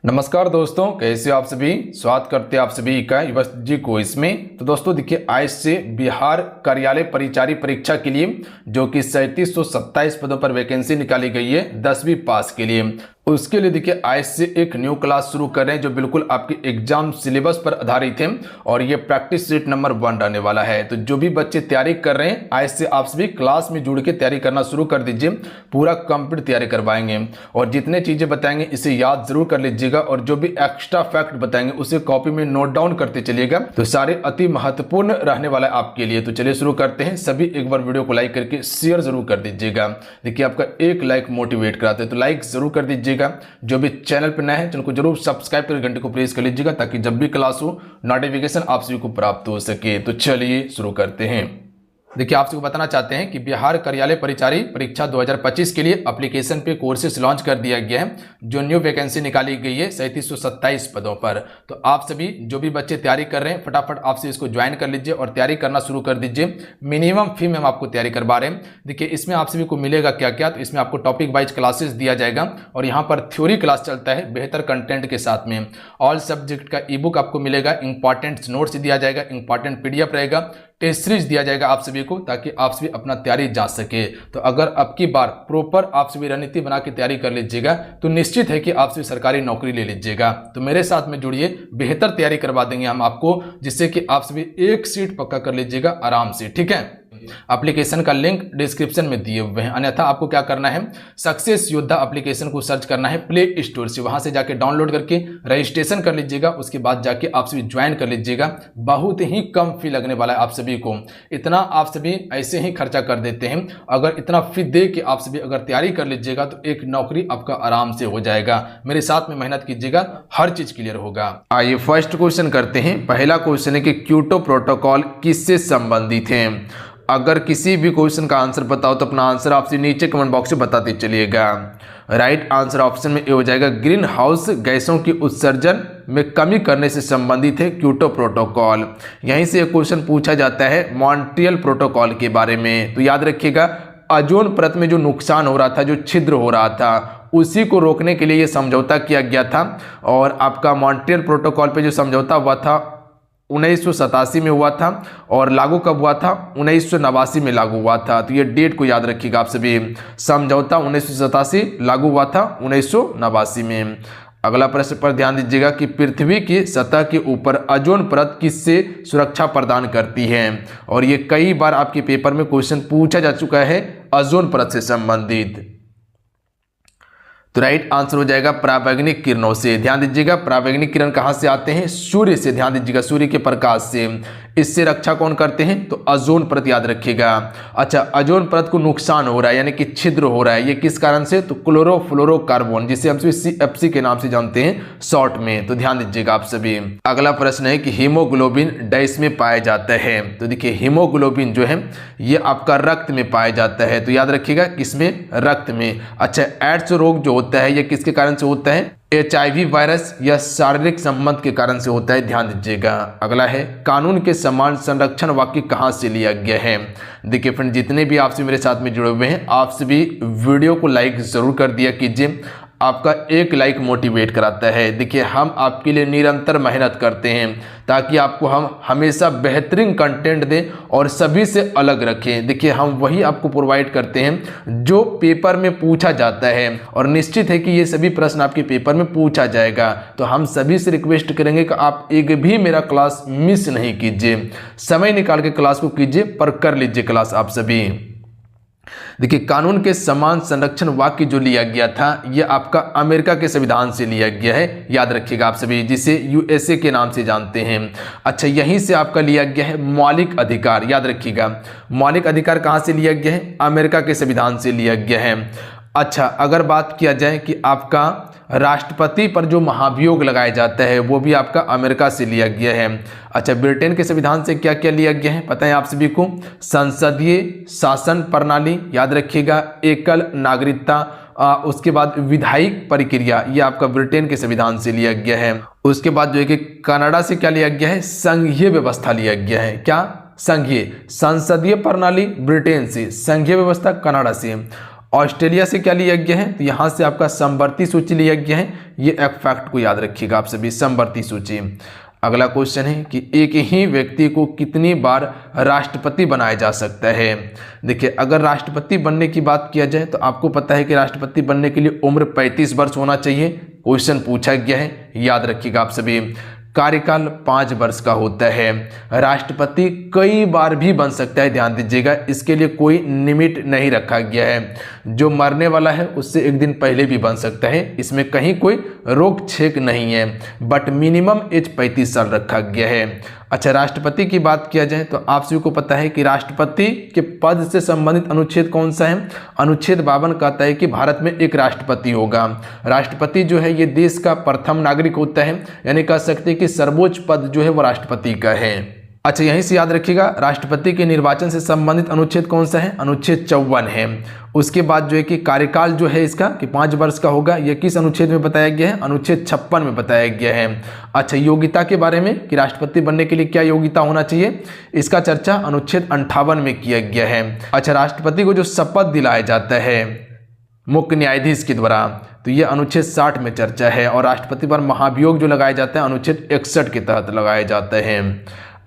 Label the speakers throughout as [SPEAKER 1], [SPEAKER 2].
[SPEAKER 1] नमस्कार दोस्तों, कैसे हो आप सभी। स्वागत करते हैं आप सभी का युवराज जी को इसमें। तो दोस्तों देखिए, आज से बिहार कार्यालय परिचारी परीक्षा के लिए जो कि 3727 पदों पर वैकेंसी निकाली गई है 10वीं पास के लिए, उसके लिए देखिए आज से एक न्यू क्लास शुरू कर रहे हैं जो बिल्कुल आपके एग्जाम सिलेबस पर आधारित है और ये प्रैक्टिस सेट नंबर 1 रहने वाला है। तो जो भी बच्चे तैयारी कर रहे हैं आज से आप सभी क्लास में जुड़ के तैयारी करना शुरू कर दीजिए। पूरा कंप्लीट तैयारी करवाएंगे और जितने चीजें बताएंगे इसे याद जरूर कर लीजिएगा और जो भी एक्स्ट्रा फैक्ट बताएंगे उसे कॉपी में नोट डाउन करते चलिएगा। तो सारे अति महत्वपूर्ण रहने वाला है आपके लिए। तो चलिए शुरू करते हैं। सभी एक बार वीडियो को लाइक करके शेयर जरूर कर दीजिएगा। देखिए आपका एक लाइक मोटिवेट कराते हैं, तो लाइक जरूर कर दीजिएगा। जो भी चैनल पर नए हैं चैनल को जरूर सब्सक्राइब कर घंटे को प्रेस कर लीजिएगा ताकि जब भी क्लास हो नोटिफिकेशन आप सभी को प्राप्त हो सके। तो चलिए शुरू करते हैं। देखिए आप सबको बताना चाहते हैं कि बिहार कार्यालय परिचारी परीक्षा 2025 के लिए एप्लीकेशन पे कोर्सेस लॉन्च कर दिया गया है। जो न्यू वैकेंसी निकाली गई है 3727 पदों पर। तो आप सभी जो भी बच्चे तैयारी कर रहे हैं फटाफट आपसे इसको ज्वाइन कर लीजिए और तैयारी करना शुरू कर दीजिए। मिनिमम फी में हम आपको तैयारी करवा रहे हैं। देखिए इसमें आप सभी को मिलेगा क्या क्या, तो इसमें आपको टॉपिक वाइज क्लासेस दिया जाएगा और यहाँ पर थ्योरी क्लास चलता है बेहतर कंटेंट के साथ में। ऑल सब्जेक्ट का ई बुक आपको मिलेगा, इंपॉर्टेंट नोट्स दिया जाएगा, इंपॉर्टेंट पीडीएफ रहेगा, टेस्ट सीरीज दिया जाएगा आप सभी को ताकि आप सभी अपना तैयारी जांच सके। तो अगर अब की बार प्रॉपर आप सभी रणनीति बना के तैयारी कर लीजिएगा तो निश्चित है कि आप सभी सरकारी नौकरी ले लीजिएगा। तो मेरे साथ में जुड़िए, बेहतर तैयारी करवा देंगे हम आपको, जिससे कि आप सभी एक सीट पक्का कर लीजिएगा आराम से। ठीक है, एप्लीकेशन का लिंक डिस्क्रिप्शन में दिए हुए हैं। अन्यथा आपको क्या करना है, सक्सेस योद्धा एप्लीकेशन को सर्च करना है प्ले स्टोर से, वहां से जाके डाउनलोड करके रजिस्ट्रेशन कर लीजिएगा। उसके बाद जाके आप सभी ज्वाइन कर लीजिएगा। बहुत ही कम फी लगने वाला है आप सभी को। इतना आप सभी ऐसे ही खर्चा कर देते हैं। अगर इतना फी दे के आप सभी अगर तैयारी कर लीजिएगा तो एक नौकरी आपका आराम से हो जाएगा। मेरे साथ में मेहनत कीजिएगा, हर चीज क्लियर होगा। आइए फर्स्ट क्वेश्चन करते हैं। पहला क्वेश्चन है कि क्योटो प्रोटोकॉल किससे संबंधित है। अगर किसी भी क्वेश्चन का आंसर पता हो तो अपना आंसर आपसे नीचे कमेंट बॉक्स में बताते चलिएगा। राइट आंसर ऑप्शन में ये हो जाएगा, ग्रीन हाउस गैसों की उत्सर्जन में कमी करने से संबंधित है क्योटो प्रोटोकॉल। यहीं से एक क्वेश्चन पूछा जाता है मॉन्ट्रियल प्रोटोकॉल के बारे में। तो याद रखिएगा, ओजोन परत में जो नुकसान हो रहा था, जो छिद्र हो रहा था, उसी को रोकने के लिए ये समझौता किया गया था। और आपका मॉन्ट्रियल प्रोटोकॉल पे जो समझौता हुआ था 1987 में हुआ था और लागू कब हुआ था, 1989 में लागू हुआ था। तो ये डेट को याद रखिएगा आप सभी। समझौता 1987, लागू हुआ था 1989 में। अगला प्रश्न पर ध्यान दीजिएगा कि पृथ्वी की सतह के ऊपर ओजोन परत किससे सुरक्षा प्रदान करती है। और ये कई बार आपके पेपर में क्वेश्चन पूछा जा चुका है ओजोन परत से संबंधित। तो राइट आंसर हो जाएगा पराबैंगनी किरणों से। ध्यान दीजिएगा, पराबैंगनी किरण कहां से आते हैं, सूर्य से। ध्यान दीजिएगा, सूर्य के प्रकाश से। इससे रक्षा कौन करते हैं, तो ओजोन परत याद रखिएगा। अच्छा, ओजोन परत को नुकसान हो रहा है यानी कि छिद्र हो रहा है, ये किस कारण से, तो क्लोरोफ्लोरोकार्बन, जिसे हम सभी CFC के नाम से जानते हैं शॉर्ट में। तो ध्यान दीजिएगा आप सभी। अगला प्रश्न है कि हीमोग्लोबिन डैश में पाया जाता है। तो देखिए हीमोग्लोबिन जो है ये आपका रक्त में पाया जाता है। तो याद रखिएगा किसमें, रक्त में। अच्छा, एड्स रोग जो होता है ये किसके कारण से होता है, HIV वायरस या शारीरिक संबंध के कारण से होता है। ध्यान दीजिएगा। अगला है कानून के समान संरक्षण वाक्य कहां से लिया गया है। देखिए फ्रेंड, जितने भी आपसे मेरे साथ में जुड़े हुए हैं आप सभी वीडियो को लाइक जरूर कर दिया कीजिए। आपका एक लाइक मोटिवेट कराता है। देखिए हम आपके लिए निरंतर मेहनत करते हैं ताकि आपको हम हमेशा बेहतरीन कंटेंट दें और सभी से अलग रखें। देखिए हम वही आपको प्रोवाइड करते हैं जो पेपर में पूछा जाता है और निश्चित है कि ये सभी प्रश्न आपके पेपर में पूछा जाएगा। तो हम सभी से रिक्वेस्ट करेंगे कि आप एक भी मेरा क्लास मिस नहीं कीजिए, समय निकाल के क्लास को कीजिए, पर कर लीजिए क्लास आप सभी। देखिए कानून के समान संरक्षण वाक्य जो लिया गया था यह आपका अमेरिका के संविधान से लिया गया है। याद रखिएगा आप सभी, जिसे USA के नाम से जानते हैं। अच्छा, यहीं से आपका लिया गया है मौलिक अधिकार। याद रखिएगा, मौलिक अधिकार कहां से लिया गया है, अमेरिका के संविधान से लिया गया है। अच्छा, अगर बात किया जाए कि आपका राष्ट्रपति पर जो महाभियोग लगाया जाता है वो भी आपका अमेरिका से लिया गया है। अच्छा, ब्रिटेन के संविधान से क्या क्या लिया गया है पता है आप सभी को, संसदीय शासन प्रणाली, याद रखिएगा, एकल नागरिकता, उसके बाद विधायिक प्रक्रिया, ये आपका ब्रिटेन के संविधान से लिया गया है। उसके बाद जो है कि कनाडा से क्या लिया गया है, संघीय व्यवस्था लिया गया है। क्या, संघीय, संसदीय प्रणाली ब्रिटेन से, संघीय व्यवस्था कनाडा से। ऑस्ट्रेलिया से क्या लिया गया है, तो यहाँ से आपका समवर्ती सूची लिया गया है। ये एक फैक्ट को याद रखिएगा आप सभी, समवर्ती सूची। अगला क्वेश्चन है कि एक ही व्यक्ति को कितनी बार राष्ट्रपति बनाया जा सकता है। देखिए, अगर राष्ट्रपति बनने की बात किया जाए तो आपको पता है कि राष्ट्रपति बनने के लिए उम्र 35 वर्ष होना चाहिए। क्वेश्चन पूछा गया है, याद रखिएगा आप सभी। कार्यकाल 5 वर्ष का होता है। राष्ट्रपति कई बार भी बन सकता है, ध्यान दीजिएगा, इसके लिए कोई लिमिट नहीं रखा गया है। जो मरने वाला है उससे एक दिन पहले भी बन सकता है, इसमें कहीं कोई रोक छेक नहीं है, बट मिनिमम एज 35 साल रखा गया है। अच्छा, राष्ट्रपति की बात किया जाए तो आप सभी को पता है कि राष्ट्रपति के पद से संबंधित अनुच्छेद कौन सा है। अनुच्छेद 52 कहता है कि भारत में एक राष्ट्रपति होगा। राष्ट्रपति जो है ये देश का प्रथम नागरिक होता है, यानी कह सकते हैं कि सर्वोच्च पद जो है वो राष्ट्रपति का है। अच्छा, यहीं से याद रखिएगा, राष्ट्रपति के निर्वाचन से संबंधित अनुच्छेद कौन सा है, अनुच्छेद 54 है। उसके बाद जो है कि कार्यकाल जो है इसका कि 5 वर्ष का होगा, यह किस अनुच्छेद में बताया गया है, अनुच्छेद 56 में बताया गया है। अच्छा, योग्यता के बारे में कि राष्ट्रपति बनने के लिए क्या योग्यता होना चाहिए, इसका चर्चा अनुच्छेद 58 में किया गया है। अच्छा, राष्ट्रपति को जो शपथ दिलाया जाता है मुख्य न्यायाधीश के द्वारा, तो ये अनुच्छेद 60 में चर्चा है। और राष्ट्रपति पर महाभियोग जो लगाया जाता है अनुच्छेद 61 के तहत लगाया जाता है।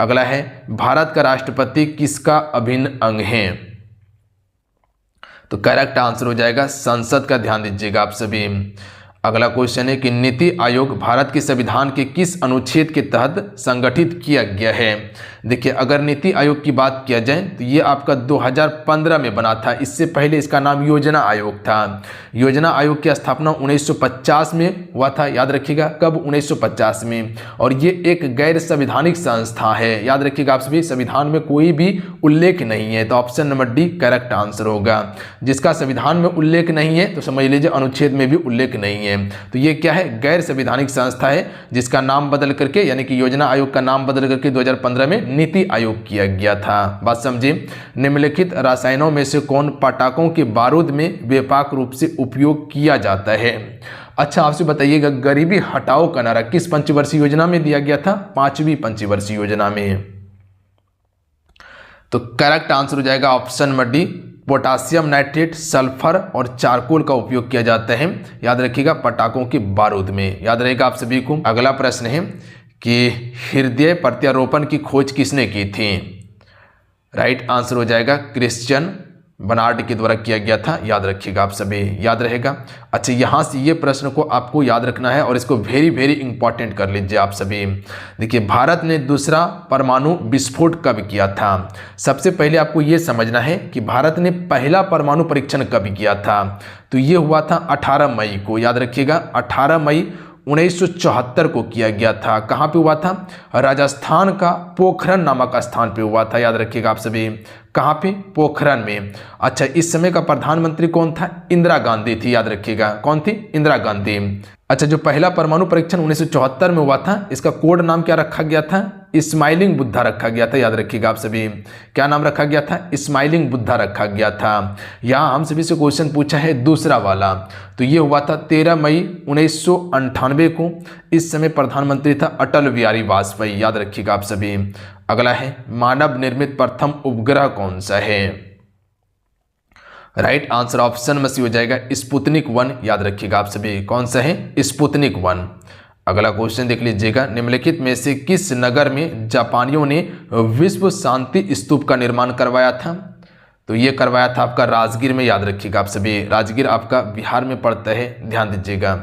[SPEAKER 1] अगला है, भारत का राष्ट्रपति किसका अभिन्न अंग है, तो करेक्ट आंसर हो जाएगा संसद का। ध्यान दीजिएगा आप सभी। अगला क्वेश्चन है कि नीति आयोग भारत के संविधान के किस अनुच्छेद के तहत संगठित किया गया है। देखिए, अगर नीति आयोग की बात किया जाए तो ये आपका 2015 में बना था। इससे पहले इसका नाम योजना आयोग था। योजना आयोग की स्थापना 1950 में हुआ था, याद रखिएगा, कब, 1950 में। और ये एक गैर संवैधानिक संस्था है, याद रखिएगा आप सभी। संविधान में कोई भी उल्लेख नहीं है, तो option number D correct answer होगा। जिसका संविधान में उल्लेख नहीं है तो समझ लीजिए अनुच्छेद में भी उल्लेख नहीं है। तो ये क्या है, गैर संवैधानिक संस्था है, जिसका नाम बदल करके, यानी कि योजना आयोग का नाम बदल करके 2015 में नीति आयोग किया गया था। बात समझिए। निम्नलिखित रसायनों में से कौन पटाखों के बारूद में व्यापक रूप से उपयोग किया जाता है। अच्छा, आपसे बताइएगा, गरीबी हटाओ का नारा किस पंचवर्षीय योजना में दिया गया था, 5वीं पंचवर्षीय योजना में। तो करेक्ट आंसर हो जाएगा option number D, potassium nitrate, sulphur और चारकोल का उपयोग किया जाता है, याद रखिएगा, पटाखों के बारूद में। याद रहेगा आप सभी को। अगला प्रश्न है कि हृदय प्रत्यारोपण की खोज किसने की थी। राइट आंसर हो जाएगा क्रिश्चियन बर्नार्ड के द्वारा किया गया था, याद रखिएगा आप सभी, याद रहेगा। अच्छा, यहाँ से ये प्रश्न को आपको याद रखना है और इसको वेरी वेरी इंपॉर्टेंट कर लीजिए आप सभी। देखिए, भारत ने दूसरा परमाणु विस्फोट कब किया था। सबसे पहले आपको ये समझना है कि भारत ने पहला परमाणु परीक्षण कब किया था, तो ये हुआ था 18 मई को, याद रखिएगा, 18 मई 1974 को किया गया था। कहाँ पे हुआ था, राजस्थान का पोखरण नामक स्थान पे हुआ था, याद रखिएगा आप सभी। कहाँ पे, पोखरण में। अच्छा, इस समय का प्रधानमंत्री कौन था, इंदिरा गांधी थी, याद रखिएगा, कौन थी, इंदिरा गांधी। अच्छा, जो पहला परमाणु परीक्षण 1974 में हुआ था, इसका कोड नाम क्या रखा गया था, स्माइलिंग बुद्धा रखा गया था, याद रखिएगा आप सभी। क्या नाम रखा गया था, स्माइलिंग बुद्धा रखा गया था। यहाँ हम सभी से क्वेश्चन पूछा है दूसरा वाला, तो ये हुआ था 13 मई 1998 को। इस समय प्रधानमंत्री था अटल बिहारी वाजपेयी, याद रखिएगा आप सभी। अगला है, मानव निर्मित प्रथम उपग्रह कौन सा है। राइट आंसर ऑप्शन में सी हो जाएगा स्पुतनिक 1, याद रखिएगा आप सभी। कौन सा है, स्पुतनिक 1। अगला क्वेश्चन देख लीजिएगा, निम्नलिखित में से किस नगर में जापानियों ने विश्व शांति स्तूप का निर्माण करवाया था, तो ये करवाया था आपका राजगीर में, याद रखिएगा आप सभी। राजगीर आपका बिहार में पड़ता है, ध्यान दीजिएगा।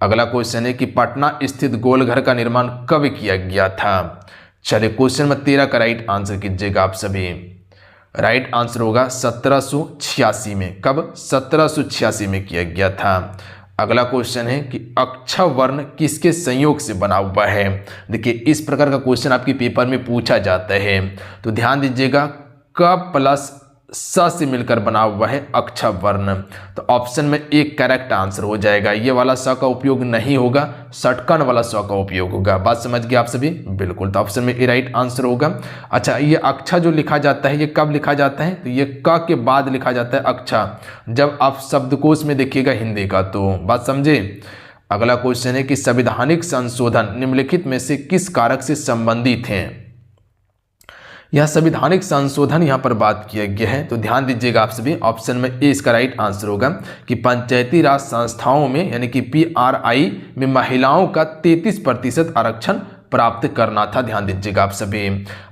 [SPEAKER 1] अगला क्वेश्चन है कि पटना स्थित गोलघर का निर्माण कब किया गया था। चलिए, क्वेश्चन में 13 का राइट आंसर कीजिएगा आप सभी। राइट आंसर होगा 1786 में। कब, 1786 में किया गया था। अगला क्वेश्चन है कि अक्षर वर्ण किसके संयोग से बना हुआ है। देखिए, इस प्रकार का क्वेश्चन आपके पेपर में पूछा जाता है, तो ध्यान दीजिएगा, क प्लस स से मिलकर बना हुआ है अक्षर वर्ण। तो ऑप्शन में एक करेक्ट आंसर हो जाएगा। ये वाला स का उपयोग नहीं होगा, षटकन वाला स का उपयोग होगा। बात समझ गए आप सभी, बिल्कुल। तो ऑप्शन में ए राइट आंसर होगा। अच्छा, ये अक्षर जो लिखा जाता है, ये कब लिखा जाता है, तो ये क के बाद लिखा जाता है अक्षर, जब आप शब्दकोश में देखिएगा हिंदी का। तो बात समझे। अगला क्वेश्चन है कि संवैधानिक संशोधन निम्नलिखित में से किस कारक से संबंधित हैं। यह संवैधानिक संशोधन यहाँ पर बात किया गया है, तो ध्यान दीजिएगा आप सभी। ऑप्शन में ए इसका राइट आंसर होगा कि पंचायती राज संस्थाओं में यानी कि PRI में महिलाओं का 33% आरक्षण प्राप्त करना था। ध्यान दीजिएगा आप सभी।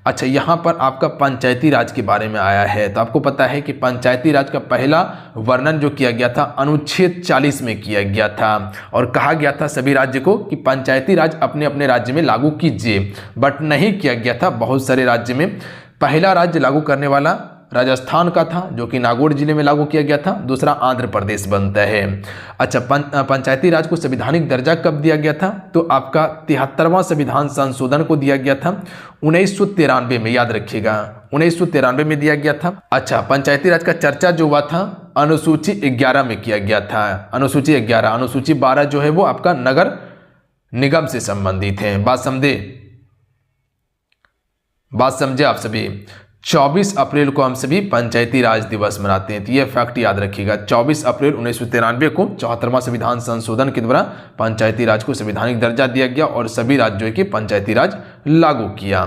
[SPEAKER 1] अच्छा, यहाँ पर आपका पंचायती राज के बारे में आया है, तो आपको पता है कि पंचायती राज का पहला वर्णन जो किया गया था अनुच्छेद 40 में किया गया था और कहा गया था सभी राज्य को कि पंचायती राज अपने अपने राज्य में लागू कीजिए, बट नहीं किया गया था। बहुत सारे राज्य में पहला राज्य लागू करने वाला राजस्थान का था जो कि नागौर जिले में लागू किया गया था, दूसरा आंध्र प्रदेश बनता है। अच्छा, पंचायती राज को संवैधानिक दर्जा कब दिया गया था? तो आपका 73वां संविधान संशोधन को दिया गया था 1993 में, याद रखिएगा 1993 में दिया गया था। अच्छा, पंचायती राज का चर्चा जो हुआ था अनुसूची 11 में किया गया था। अनुसूची 11, अनुसूची 12 जो है वो आपका नगर निगम से संबंधित है। बात समझे आप सभी। 24 अप्रैल को हम सभी पंचायती राज दिवस मनाते हैं, तो ये फैक्ट याद रखिएगा। 24 अप्रैल 1993 को 74वां संविधान संशोधन के द्वारा पंचायती राज को संवैधानिक दर्जा दिया गया और सभी राज्यों की पंचायती राज लागू किया।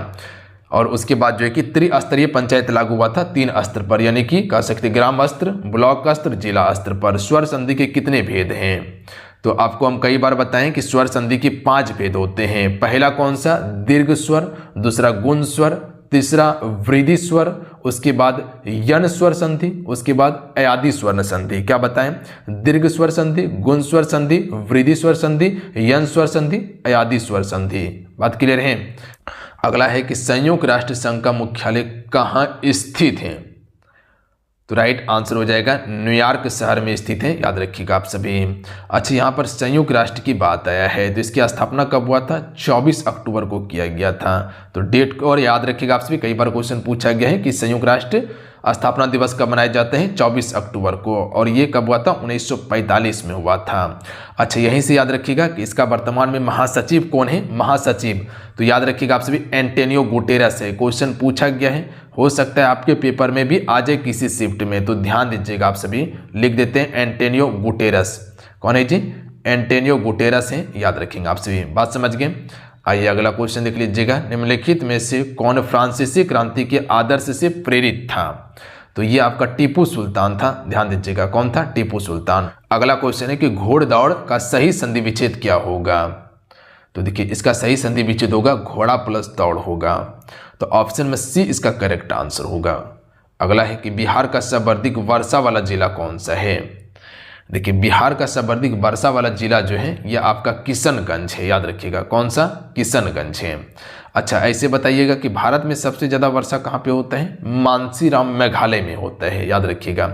[SPEAKER 1] और उसके बाद जो है कि त्रिस्तरीय पंचायत लागू हुआ था 3 स्तर पर, यानी कि कह सकते ग्राम स्तर, ब्लॉक स्तर, जिला स्तर पर। स्वर संधि के कितने भेद हैं? तो आपको हम कई बार बताएं कि स्वर संधि के 5 भेद होते हैं। पहला कौन सा? दीर्घ स्वर, दूसरा गुण स्वर, तीसरा वृद्धि स्वर, उसके बाद यन स्वर संधि, उसके बाद अयादि स्वर्ण संधि। क्या बताएं? दीर्घ स्वर संधि, गुण स्वर संधि, वृद्धि स्वर संधि, यन स्वर संधि, अयादि स्वर संधि। बात क्लियर है? अगला है कि संयुक्त राष्ट्र संघ का मुख्यालय कहाँ स्थित है? तो राइट आंसर हो जाएगा न्यूयॉर्क शहर में स्थित है, याद रखिएगा आप सभी। अच्छा, यहाँ पर संयुक्त राष्ट्र की बात आया है, तो इसकी स्थापना कब हुआ था? 24 अक्टूबर को किया गया था। तो डेट को और याद रखिएगा आप सभी, कई बार क्वेश्चन पूछा गया है कि संयुक्त राष्ट्र स्थापना दिवस कब मनाए जाते हैं? 24 अक्टूबर को, और ये कब हुआ था? 1945 में हुआ था। अच्छा, यहीं से याद रखिएगा कि इसका वर्तमान में महासचिव कौन है? महासचिव तो याद रखिएगा आप सभी एंटोनियो गुटेरेस है। क्वेश्चन पूछा गया है, हो सकता है आपके पेपर में भी आ जाए किसी शिफ्ट में, तो ध्यान दीजिएगा आप सभी। लिख देते हैं एंटोनियो गुटेरेस। कौन है जी? एंटोनियो गुटेरेस है, याद रखेंगे आप सभी। बात समझ गए? आइए अगला क्वेश्चन देख लीजिएगा। निम्नलिखित में से कौन फ्रांसीसी क्रांति के आदर्श से प्रेरित था? तो ये आपका टीपू सुल्तान था। ध्यान दीजिएगा, कौन था? टीपू सुल्तान। अगला क्वेश्चन है कि घोड़दौड़ का सही संधि विच्छेद क्या होगा? तो देखिए, इसका सही संधि विच्छेद होगा घोड़ा प्लस दौड़ होगा। तो ऑप्शन में सी इसका करेक्ट आंसर होगा। अगला है कि बिहार का सर्वाधिक वर्षा वाला जिला कौन सा है? देखिए, बिहार का सर्वाधिक वर्षा वाला जिला जो है यह आपका किशनगंज है, याद रखिएगा। कौन सा? किशनगंज है। अच्छा, ऐसे बताइएगा कि भारत में सबसे ज़्यादा वर्षा कहाँ पे होता है? मानसीराम मेघालय में होता है, याद रखिएगा।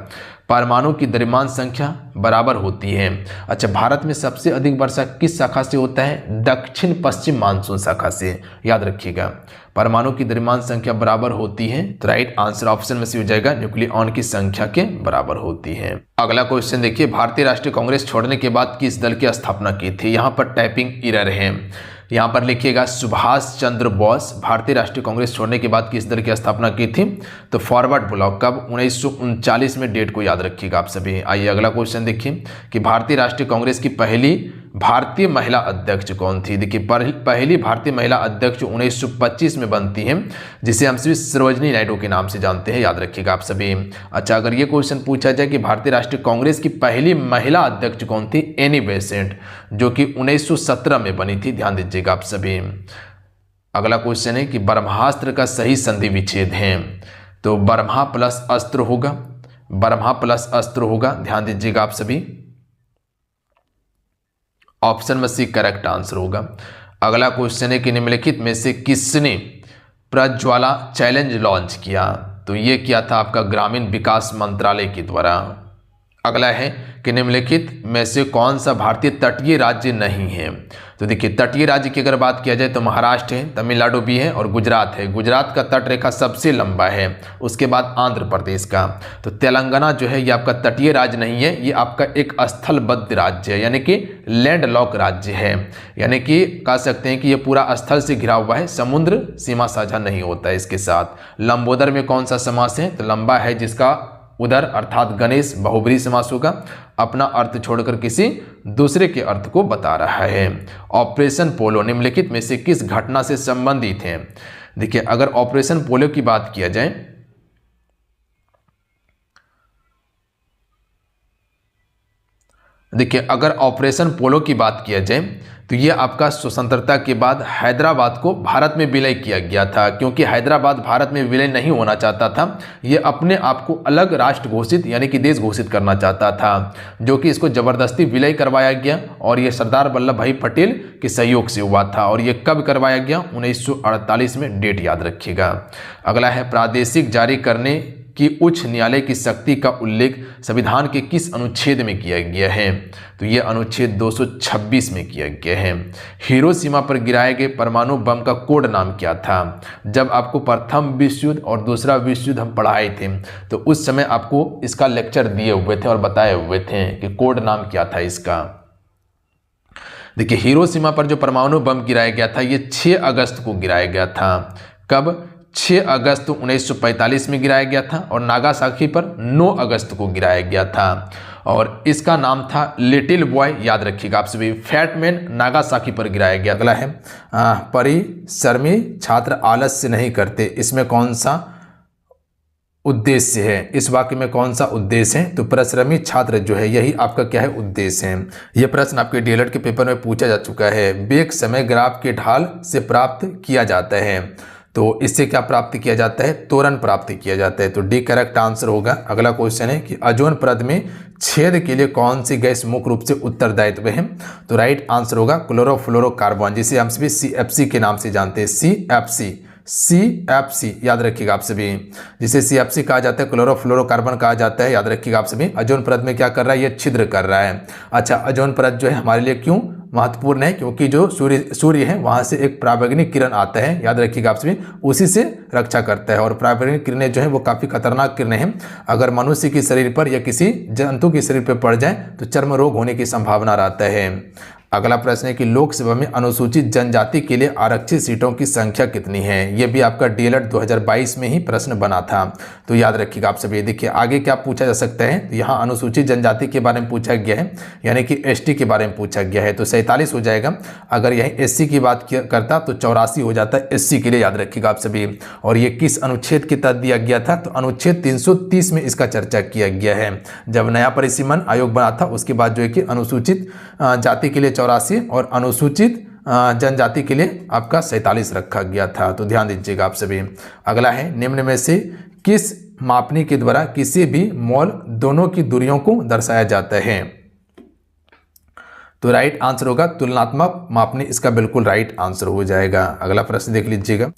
[SPEAKER 1] परमाणु की द्रव्यमान संख्या बराबर होती है। अच्छा, भारत में सबसे अधिक वर्षा किस शाखा से होता है? दक्षिण पश्चिम मानसून शाखा से, याद रखिएगा। परमाणु की द्रव्यमान संख्या बराबर होती है, तो राइट आंसर ऑप्शन में से हो जाएगा न्यूक्लियॉन की संख्या के बराबर होती है। अगला क्वेश्चन देखिए, भारतीय राष्ट्रीय कांग्रेस छोड़ने के बाद किस दल की स्थापना की थी? यहाँ पर टाइपिंग एरर है, यहाँ पर लिखिएगा सुभाष चंद्र बोस। भारतीय राष्ट्रीय कांग्रेस छोड़ने के बाद किस दल की स्थापना की थी? तो फॉरवर्ड ब्लॉक। कब? 1939 में। डेट को याद रखिएगा आप सभी। आइए अगला क्वेश्चन देखिए कि भारतीय राष्ट्रीय कांग्रेस की पहली भारतीय महिला अध्यक्ष कौन थी? देखिए, पहली भारतीय महिला अध्यक्ष 1925 में बनती है, जिसे हम सभी सरोजनी नायडू के नाम से जानते हैं, याद रखिएगा आप सभी। अच्छा, अगर ये क्वेश्चन पूछा जाए कि भारतीय राष्ट्रीय कांग्रेस की पहली महिला अध्यक्ष कौन थी? एनी बेसेंट, जो कि 1917 में बनी थी, ध्यान दीजिएगा आप सभी। अगला क्वेश्चन है कि ब्रह्मास्त्र का सही संधि विच्छेद है? तो ब्रह्मा प्लस अस्त्र होगा, ब्रह्मा प्लस अस्त्र होगा, ध्यान दीजिएगा आप सभी। ऑप्शन में सी करेक्ट आंसर होगा। अगला क्वेश्चन है कि निम्नलिखित में से किसने प्रज्वाला चैलेंज लॉन्च किया? तो ये किया था आपका ग्रामीण विकास मंत्रालय के द्वारा। अगला है कि निम्नलिखित में से कौन सा भारतीय तटीय राज्य नहीं है? तो देखिए, तटीय राज्य की अगर बात किया जाए तो महाराष्ट्र है, तमिलनाडु भी है और गुजरात है। गुजरात का तट रेखा सबसे लंबा है, उसके बाद आंध्र प्रदेश का। तो तेलंगाना जो है ये आपका तटीय राज्य नहीं है, ये आपका एक स्थलबद्ध राज्य है, यानी कि लैंड लॉक राज्य है। यानी कि कह सकते हैं कि ये पूरा स्थल से घिरा हुआ है, समुद्र सीमा साझा नहीं होता है इसके साथ। लंबोदर में कौन सा समास है? तो लंबा है जिसका उधर अर्थात गणेश बहुब्रीहि समास होगा, अपना अर्थ छोड़कर किसी दूसरे के अर्थ को बता रहा है। ऑपरेशन पोलो निम्नलिखित में से किस घटना से संबंधित है? देखिए अगर ऑपरेशन पोलो की बात किया जाए, देखिए अगर ऑपरेशन पोलो की बात किया जाए तो ये आपका स्वतंत्रता के बाद हैदराबाद को भारत में विलय किया गया था, क्योंकि हैदराबाद भारत में विलय नहीं होना चाहता था। ये अपने आप को अलग राष्ट्र घोषित यानी कि देश घोषित करना चाहता था, जो कि इसको जबरदस्ती विलय करवाया गया और ये सरदार वल्लभ भाई पटेल के सहयोग से हुआ था। और ये कब करवाया गया? 1948 में, डेट याद रखिएगा। अगला है प्रादेशिक जारी करने कि उच्च न्यायालय की शक्ति का उल्लेख संविधान के किस अनुच्छेद में किया गया है? तो यह अनुच्छेद 226 में किया गया है। हिरोशिमा पर गिराए गए परमाणु बम का कोड नाम क्या था? जब आपको प्रथम विश्व युद्ध और दूसरा विश्व युद्ध हम पढ़ाए थे तो उस समय आपको इसका लेक्चर दिए हुए थे और बताए हुए थे कि कोड नाम क्या था इसका। देखिए हिरोशिमा पर जो परमाणु बम गिराया गया था ये 6 अगस्त को गिराया गया था। कब? 6 अगस्त 1945 में गिराया गया था। और नागासाकी पर 9 अगस्त को गिराया गया था और इसका नाम था लिटिल बॉय, याद रखिएगा आप सभी। फैटमैन नागासाकी पर गिराया गया। अगला है परिश्रमी छात्र आलस्य नहीं करते, इसमें कौन सा उद्देश्य है? इस वाक्य में कौन सा उद्देश्य है? तो परिश्रमी छात्र जो है यही आपका क्या है? उद्देश्य है। यह प्रश्न आपके डीएलएड के पेपर में पूछा जा चुका है। वेग समय ग्राफ के ढाल से प्राप्त किया जाता है, तो इससे क्या प्राप्त किया जाता है? त्वरण प्राप्त किया जाता है। तो डी करेक्ट आंसर होगा। अगला क्वेश्चन है कि ओजोन परत में छेद के लिए कौन सी गैस मुख्य रूप से उत्तरदायित्व है? तो राइट आंसर होगा क्लोरोफ्लोरोकार्बन, जिसे हम सभी CFC के नाम से जानते हैं। CFC याद रखिएगा आप सभी, जिसे CFC कहा जाता है, क्लोरोफ्लोरोकार्बन कहा जाता है, याद रखिएगा आप सभी। ओजोन परत में क्या कर रहा है? ये छिद्र कर रहा है। अच्छा, ओजोन परत जो है हमारे लिए क्यों महत्वपूर्ण है? क्योंकि जो सूर्य है वहां से एक पराबैंगनी किरण आता है, याद रखिएगा आप सभी, उसी से रक्षा करता है। और पराबैंगनी किरणें जो है वो काफी खतरनाक किरणें हैं। अगर मनुष्य के शरीर पर या किसी जंतु के शरीर पर पड़ जाए तो चर्म रोग होने की संभावना रहता है। अगला प्रश्न है कि लोकसभा में अनुसूचित जनजाति के लिए आरक्षित सीटों की संख्या कितनी है? यह भी आपका डीएलएड 2022 में ही प्रश्न बना था, तो याद रखिएगा आप सभी। देखिए आगे क्या पूछा जा सकता है, तो यहाँ अनुसूचित जनजाति के बारे में पूछा गया है, यानी कि एसटी के बारे में पूछा गया है, तो 47 हो जाएगा। अगर यही एससी की बात करता तो 84 हो जाता है एससी के लिए, याद रखिएगा आप सभी। और ये किस अनुच्छेद के तहत दिया गया था? तो अनुच्छेद 330 में इसका चर्चा किया गया है। जब नया परिसीमन आयोग बना था उसके बाद जो है कि अनुसूचित जाति के लिए 84 और अनुसूचित जनजाति के लिए आपका 47 रखा गया था, तो ध्यान दीजिएगा आप सभी। अगला है निम्न में से किस मापनी के द्वारा किसी भी मॉल दोनों की दूरियों को दर्शाया जाता है? तो राइट आंसर होगा तुलनात्मक मापनी, इसका बिल्कुल राइट आंसर हो जाएगा। अगला प्रश्न देख लीजिएगा।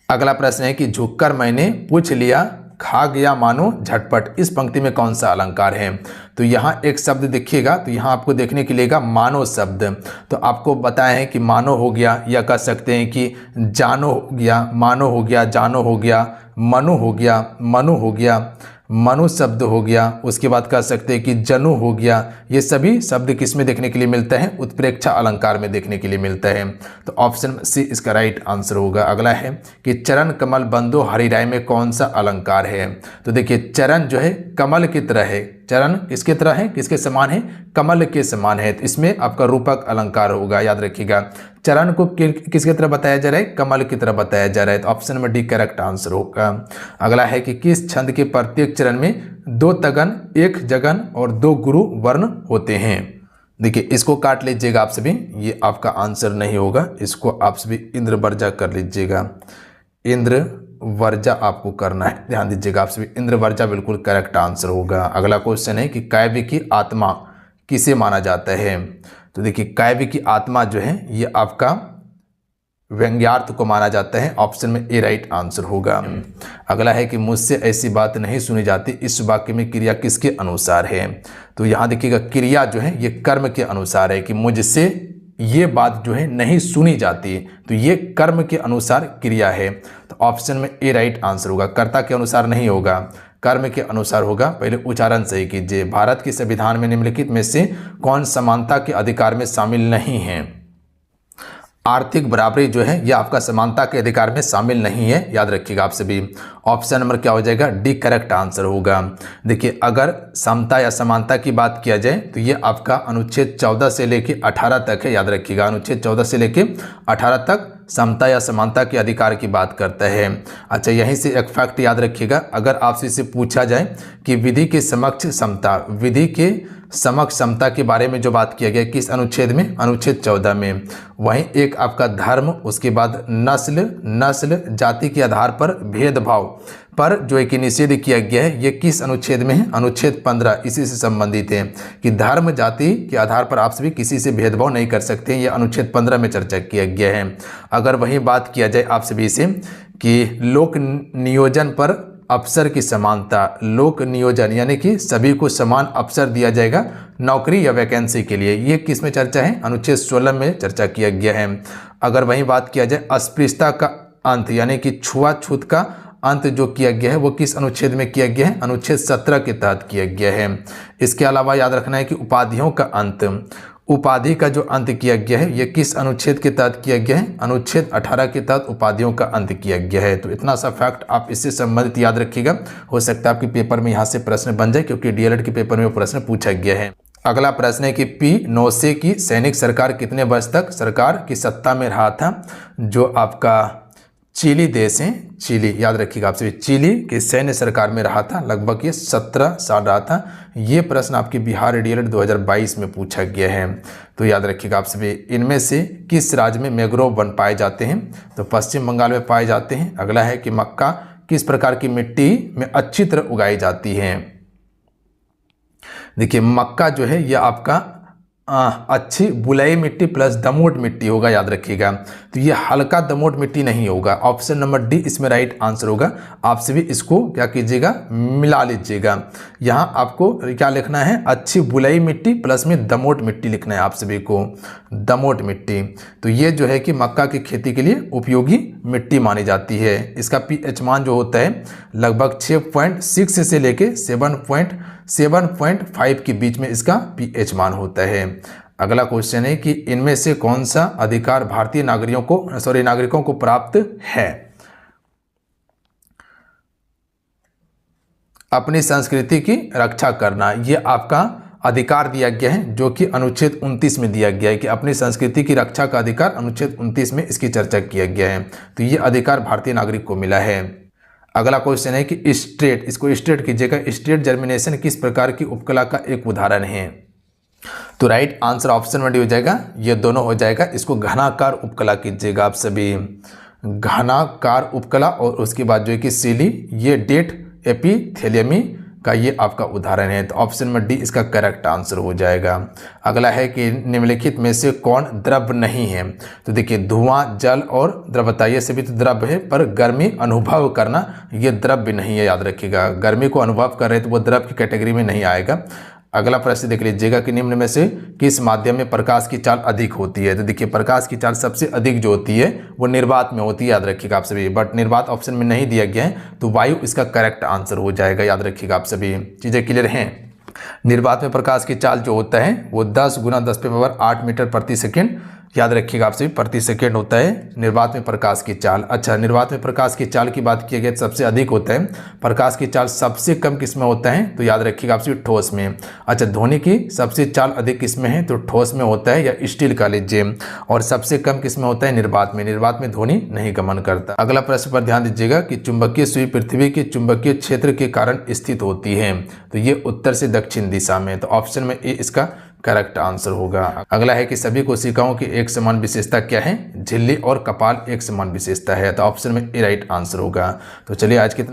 [SPEAKER 1] अगला प्रश्न है कि झुककर मैंने पूछ लिया खा गया मानो झटपट, इस पंक्ति में कौन सा अलंकार है? तो यहाँ एक शब्द देखिएगा, तो यहाँ आपको देखने के लिए मानो शब्द, तो आपको बताया है कि मानो हो गया, या कह सकते हैं कि जानो हो गया, मानो हो गया, जानो हो गया, मनु हो गया, मनु हो गया, मनु शब्द हो गया, उसके बाद कह सकते हैं कि जनु हो गया। ये सभी शब्द किस में देखने के लिए मिलता है? उत्प्रेक्षा अलंकार में देखने के लिए मिलता है, तो ऑप्शन सी इसका राइट आंसर होगा। अगला है कि चरण कमल बंदो हरिराय में कौन सा अलंकार है? तो देखिए चरण जो है कमल की तरह है, चरण किसके तरह है, किसके समान है? कमल के समान है, तो इसमें आपका रूपक अलंकार होगा, याद रखिएगा। चरण को किसकी तरह बताया जा रहा है? कमल की तरह बताया जा रहा है, तो ऑप्शन में डी करेक्ट आंसर होगा। अगला है कि किस छंद के प्रत्येक चरण में 2 तगन, 1 जगन और 2 गुरु वर्ण होते हैं? देखिए इसको काट लीजिएगा आप सभी, ये आपका आंसर नहीं होगा, इसको आप सभी इंद्र वर्जा कर लीजिएगा। इंद्र वर्जा आपको करना है, ध्यान दीजिएगा आप सभी, इंद्र वर्जा बिल्कुल करेक्ट आंसर होगा। अगला क्वेश्चन है कि काव्य की आत्मा किसे माना जाता है? तो देखिए काव्य की आत्मा जो है ये आपका व्यंग्यार्थ को माना जाता है, ऑप्शन में ए राइट आंसर होगा। अगला है कि मुझसे ऐसी बात नहीं सुनी जाती, इस वाक्य में क्रिया किसके अनुसार है? तो यहाँ देखिएगा क्रिया जो है ये कर्म के अनुसार है, कि मुझसे ये बात जो है नहीं सुनी जाती, तो ये कर्म के अनुसार क्रिया है, तो ऑप्शन में ए राइट आंसर होगा। कर्ता के अनुसार नहीं होगा, कर्म के अनुसार होगा। पहले उच्चारण सही कीजिए। भारत के संविधान में निम्नलिखित में से कौन समानता के अधिकार में शामिल नहीं है? आर्थिक बराबरी जो है यह आपका समानता के अधिकार में शामिल नहीं है, याद रखिएगा आप सभी। ऑप्शन नंबर क्या हो जाएगा, डी करेक्ट आंसर होगा। देखिए अगर समता या समानता की बात किया जाए तो ये आपका अनुच्छेद 14 से लेके 18 तक है, याद रखिएगा। अनुच्छेद 14 से लेके 18 तक समता या समानता के अधिकार की बात करता है। अच्छा, यहीं से एक फैक्ट याद रखिएगा, अगर आपसे इसे पूछा जाए कि विधि के समक्ष समता, विधि के समक्ष समता के बारे में जो बात किया गया किस अनुच्छेद में, अनुच्छेद 14 में। वहीं एक आपका धर्म, उसके बाद नस्ल जाति के आधार पर भेदभाव पर जो एक निषेध किया गया है, ये किस अनुच्छेद में है, अनुच्छेद 15 इसी से संबंधित है कि धर्म जाति के आधार पर आप सभी किसी से भेदभाव नहीं कर सकते, ये अनुच्छेद 15 में चर्चा किया गया है। अगर वहीं बात किया जाए आप सभी से कि लोक नियोजन पर अवसर की समानता, लोक नियोजन यानी कि सभी को समान अवसर दिया जाएगा नौकरी या वैकेंसी के लिए, ये किस में चर्चा है, अनुच्छेद 16 में चर्चा किया गया है। अगर वहीं बात किया जाए अस्पृश्यता का अंत यानी कि छुआछूत का अंत जो किया गया है वो किस अनुच्छेद में किया गया है, अनुच्छेद 17 के तहत किया गया है। इसके अलावा याद रखना है कि उपाधियों का अंत, उपाधि का जो अंत किया गया है ये किस अनुच्छेद के तहत किया गया है, अनुच्छेद 18 के तहत उपाधियों का अंत किया गया है। तो इतना सा फैक्ट आप इससे संबंधित याद रखिएगा, हो सकता है आपके पेपर में यहाँ से प्रश्न बन जाए क्योंकि डीएलएड के पेपर में वो प्रश्न पूछा गया है। अगला प्रश्न है कि पी नौसे की सैनिक सरकार कितने वर्ष तक सरकार की सत्ता में रहा था, जो आपका चिली देश है, चिली याद रखिएगा आप सभी, चिली के सैन्य सरकार में रहा था, लगभग ये 17 साल रहा था। ये प्रश्न आपके बिहार डीएलएड 2022 में पूछा गया है, तो याद रखिएगा आप सभी। इनमें से किस राज्य में मैंग्रोव वन पाए जाते हैं, तो पश्चिम बंगाल में पाए जाते हैं। अगला है कि मक्का किस प्रकार की मिट्टी में अच्छी तरह उगाई जाती है। देखिए मक्का जो है यह आपका अच्छी बुलाई मिट्टी प्लस दमोट मिट्टी होगा, याद रखिएगा। तो ये हल्का दमोट मिट्टी नहीं होगा, ऑप्शन नंबर डी इसमें राइट आंसर होगा। आप सभी इसको क्या कीजिएगा, मिला लीजिएगा। यहाँ आपको क्या लिखना है, अच्छी बुलाई मिट्टी प्लस में दमोट मिट्टी लिखना है आप सभी को, दमोट मिट्टी। तो ये जो है कि मक्का की खेती के लिए उपयोगी मिट्टी मानी जाती है। इसका पीएच मान जो होता है लगभग 6.6 से लेके 7.5 के बीच में इसका पीएच मान होता है। अगला क्वेश्चन है कि इनमें से कौन सा अधिकार भारतीय नागरिकों को प्राप्त है। अपनी संस्कृति की रक्षा करना, यह आपका अधिकार दिया गया है जो कि अनुच्छेद 29 में दिया गया है कि अपनी संस्कृति की रक्षा का अधिकार अनुच्छेद 29 में इसकी चर्चा किया गया है। तो ये अधिकार भारतीय नागरिक को मिला है। अगला क्वेश्चन है कि स्ट्रेट, इसको स्ट्रेट कीजिएगा, स्ट्रेट जर्मिनेशन किस प्रकार की उपकला का एक उदाहरण है। तो राइट आंसर ऑप्शन में डी हो जाएगा, ये दोनों हो जाएगा। इसको घनाकार उपकला कीजिएगा आप सभी, घनाकार उपकला। और उसके बाद जो है कि सीली, ये डेट एपिथेलियमी का ये आपका उदाहरण है। तो ऑप्शन में डी इसका करेक्ट आंसर हो जाएगा। अगला है कि निम्नलिखित में से कौन द्रव नहीं है। तो देखिए धुआं, जल और द्रवता ये सभी तो द्रव है, पर गर्मी अनुभव करना ये द्रव्य नहीं है, याद रखिएगा। गर्मी को अनुभव कर रहे तो वो द्रव की कैटेगरी में नहीं आएगा। अगला प्रश्न देख लीजिएगा कि निम्न में से किस माध्यम में प्रकाश की चाल अधिक होती है। तो देखिए प्रकाश की चाल सबसे अधिक जो होती है वो निर्वात में होती है, याद रखिएगा आप सभी। बट निर्वात ऑप्शन में नहीं दिया गया है, तो वायु इसका करेक्ट आंसर हो जाएगा, याद रखिएगा आप सभी। चीज़ें क्लियर हैं। निर्वात में प्रकाश की चाल जो होता है वो 10 × 10⁸ मीटर प्रति सेकेंड, याद रखिएगा आप सभी, प्रति सेकेंड होता है निर्वात में प्रकाश की चाल। अच्छा, निर्वात में प्रकाश की चाल की बात की गई सबसे अधिक होता है। प्रकाश की चाल सबसे कम किस में होता है, तो याद रखिएगा आप सभी ठोस में। अच्छा, ध्वनि की सबसे चाल अधिक किस में है, तो ठोस में होता है या स्टील का लीजिए। और सबसे कम किस में होता है, निर्वात में। निर्वात में ध्वनि नहीं गमन करता। अगला प्रश्न पर ध्यान दीजिएगा कि चुंबकीय सुई पृथ्वी के चुंबकीय क्षेत्र के कारण स्थित होती है। तो ये उत्तर से दक्षिण दिशा में। तो ऑप्शन में ए इसका करेक्ट आंसर होगा। अगला है कि सभी कोशिकाओं की एक समान विशेषता क्या है। झिल्ली और कपाल एक समान विशेषता है। तो ऑप्शन में ए राइट आंसर होगा। तो चलिए आज की